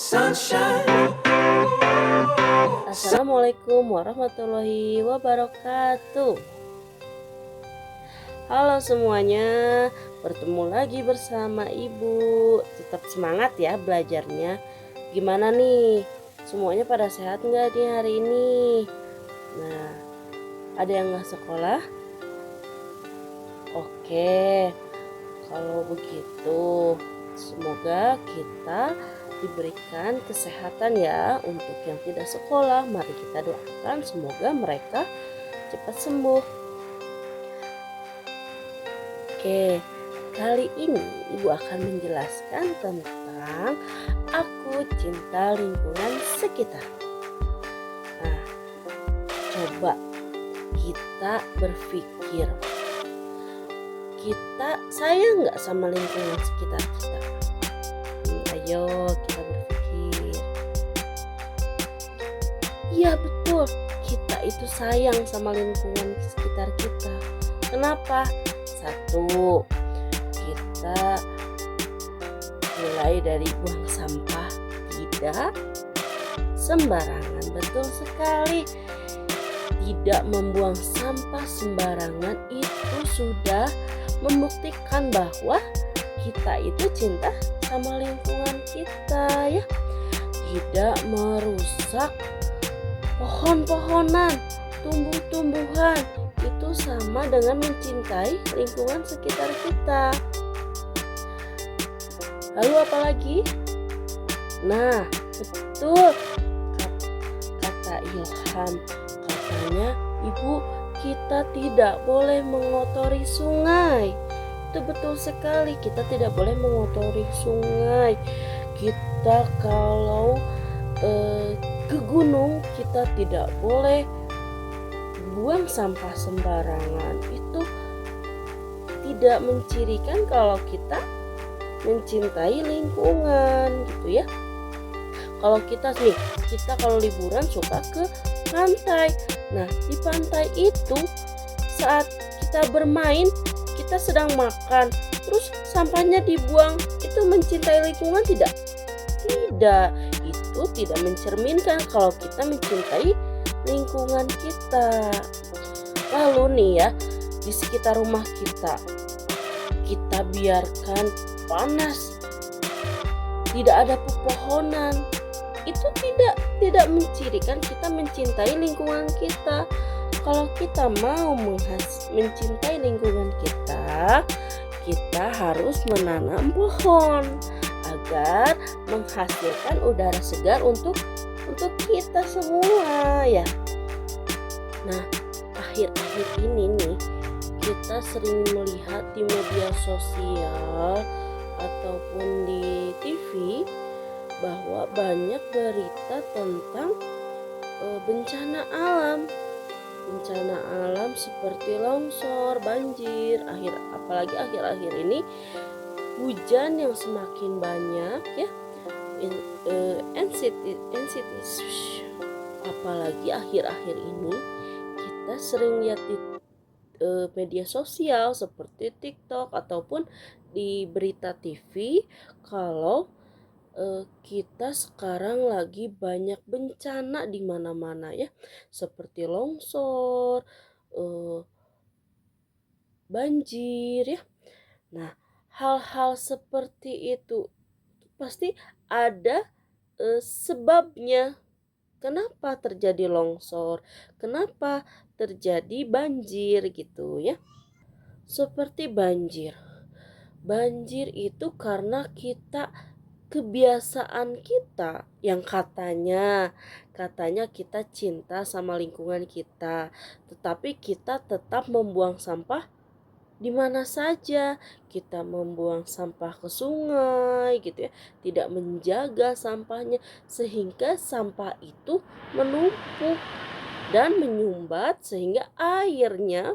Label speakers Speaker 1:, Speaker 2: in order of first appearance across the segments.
Speaker 1: sunshine.
Speaker 2: Assalamualaikum warahmatullahi wabarakatuh. Halo semuanya, bertemu lagi bersama Ibu. Tetap semangat ya belajarnya. Gimana nih? Semuanya pada sehat nggak di hari ini? Nah, ada yang nggak sekolah? Oke, kalau begitu semoga kita diberikan kesehatan ya. Untuk yang tidak sekolah, mari kita doakan semoga mereka cepat sembuh. Oke, kali ini Ibu akan menjelaskan tentang Aku Cinta Lingkungan Sekitar. Nah, coba kita berpikir, kita sayang nggak sama lingkungan sekitar kita? Ayo kita berpikir. Iya betul, kita itu sayang sama lingkungan sekitar kita. Kenapa? Satu, kita mulai dari buang sampah tidak sembarangan. Betul sekali, tidak membuang sampah sembarangan itu sudah membuktikan bahwa kita itu cinta sama lingkungan kita ya. Tidak merusak pohon-pohonan, tumbuh-tumbuhan, itu sama dengan mencintai lingkungan sekitar kita. Lalu apa lagi? Nah, betul kata Ilham, katanya Ibu, kita tidak boleh mengotori sungai. Itu betul sekali, kita tidak boleh mengotori sungai. Kita kalau ke gunung, kita tidak boleh buang sampah sembarangan. Itu tidak mencirikan kalau kita mencintai lingkungan gitu ya. Kalau kita kalau liburan suka ke pantai. Nah, di pantai itu saat kita bermain, kita sedang makan, terus sampahnya dibuang, itu mencintai lingkungan tidak? Tidak, itu tidak mencerminkan kalau kita mencintai lingkungan kita. Lalu nih ya, di sekitar rumah kita biarkan panas, tidak ada pepohonan, itu tidak mencirikan kita mencintai lingkungan kita. Kalau kita mau mencintai lingkungan kita harus menanam pohon agar menghasilkan udara segar untuk kita semua ya. Nah, akhir-akhir ini nih kita sering melihat di media sosial ataupun di TV bahwa banyak berita tentang bencana alam seperti longsor, banjir, apalagi akhir-akhir ini hujan yang semakin banyak ya, apalagi akhir-akhir ini kita sering lihat di media sosial seperti TikTok ataupun di berita TV kalau kita sekarang lagi banyak bencana di mana-mana ya, seperti longsor, banjir ya. Nah, hal-hal seperti itu pasti ada sebabnya. Kenapa terjadi longsor? Kenapa terjadi banjir gitu ya? Seperti banjir. Banjir itu karena kebiasaan kita yang katanya kita cinta sama lingkungan kita, tetapi kita tetap membuang sampah di mana saja. Kita membuang sampah ke sungai gitu ya, tidak menjaga sampahnya sehingga sampah itu menumpuk dan menyumbat sehingga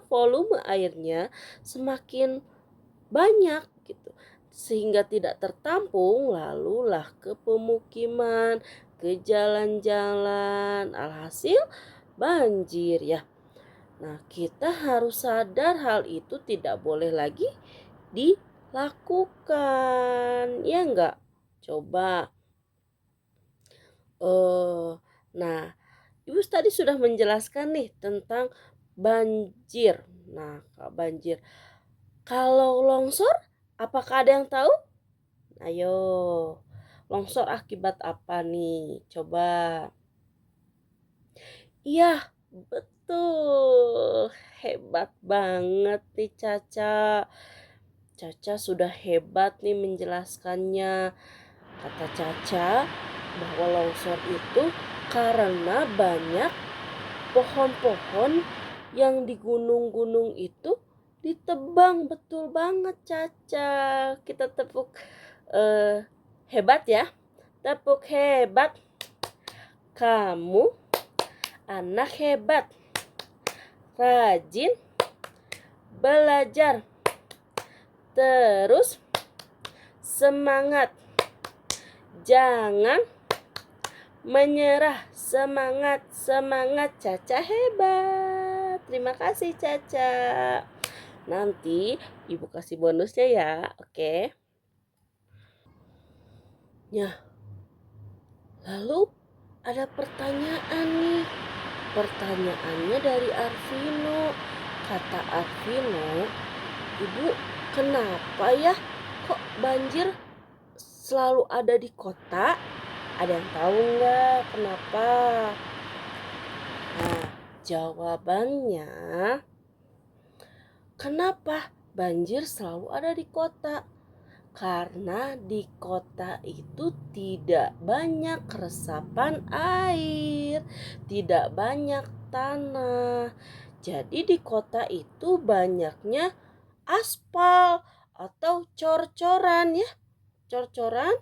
Speaker 2: volume airnya semakin banyak gitu, sehingga tidak tertampung, lalulah ke pemukiman, ke jalan-jalan, alhasil banjir ya. Nah, kita harus sadar hal itu tidak boleh lagi dilakukan, ya enggak? Coba Eh, nah, Ibu tadi sudah menjelaskan nih tentang banjir. Nah, banjir. Kalau longsor, apakah ada yang tahu? Ayo, longsor akibat apa nih? Coba. Iya, betul. Hebat banget nih Caca. Caca sudah hebat nih menjelaskannya. Kata Caca bahwa longsor itu karena banyak pohon-pohon yang di gunung-gunung itu ditebang. Betul banget Caca. Kita tepuk hebat ya. Tepuk hebat. Kamu anak hebat. Rajin belajar. Terus semangat. Jangan menyerah. Semangat, semangat. Caca hebat. Terima kasih Caca. Nanti Ibu kasih bonusnya ya, oke? Ya, lalu ada pertanyaan nih. Pertanyaannya dari Arvino. Kata Arvino, Ibu, kenapa ya kok banjir selalu ada di kota? Ada yang tahu nggak kenapa? Nah, jawabannya, kenapa banjir selalu ada di kota? Karena di kota itu tidak banyak resapan air, tidak banyak tanah. Jadi di kota itu banyaknya aspal atau cor-coran ya, cor-coran.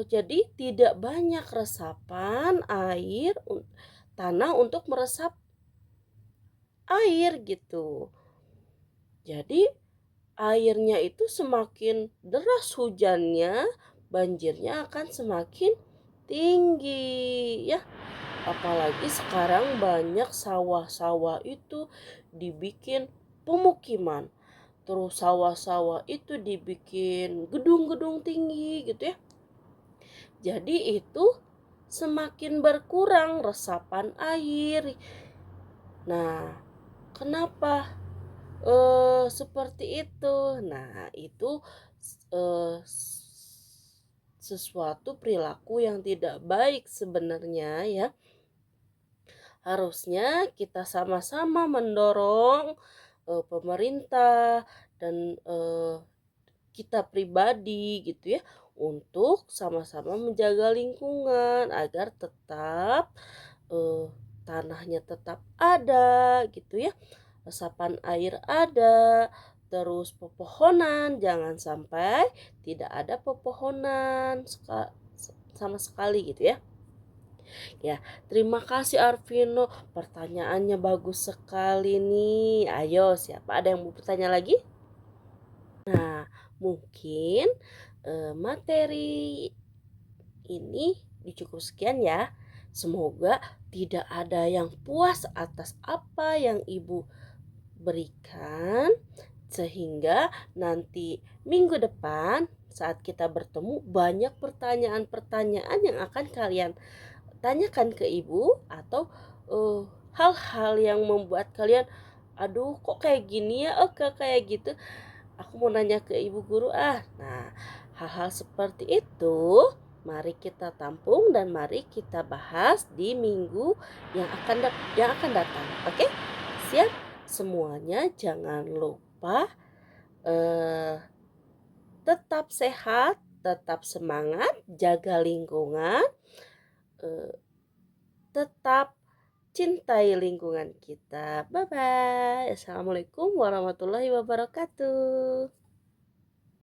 Speaker 2: Jadi tidak banyak resapan air, tanah untuk meresap air gitu. Jadi airnya itu semakin deras hujannya, banjirnya akan semakin tinggi ya. Apalagi sekarang banyak sawah-sawah itu dibikin pemukiman. Terus sawah-sawah itu dibikin gedung-gedung tinggi gitu ya. Jadi itu semakin berkurang resapan air. Nah, kenapa seperti itu? Nah, itu eh, sesuatu perilaku yang tidak baik sebenarnya ya. Harusnya kita sama-sama mendorong pemerintah dan kita pribadi gitu ya untuk sama-sama menjaga lingkungan agar tetap eh, tanahnya tetap ada gitu ya, resapan air ada, terus pepohonan jangan sampai tidak ada pepohonan sama sekali gitu ya. Ya, terima kasih Arvino, pertanyaannya bagus sekali nih. Ayo, siapa ada yang mau bertanya lagi? Nah, mungkin materi ini cukup sekian ya. Semoga tidak ada yang puas atas apa yang Ibu berikan, sehingga nanti minggu depan saat kita bertemu banyak pertanyaan-pertanyaan yang akan kalian tanyakan ke Ibu, atau hal-hal yang membuat kalian, aduh kok kayak gini ya, oh kok kayak gitu, aku mau nanya ke ibu guru ah. Nah, hal-hal seperti itu mari kita tampung dan mari kita bahas di minggu yang akan datang. Oke? Siap? Semuanya jangan lupa eh, tetap sehat, tetap semangat, jaga lingkungan, eh, tetap cintai lingkungan kita. Bye bye. Assalamualaikum warahmatullahi wabarakatuh.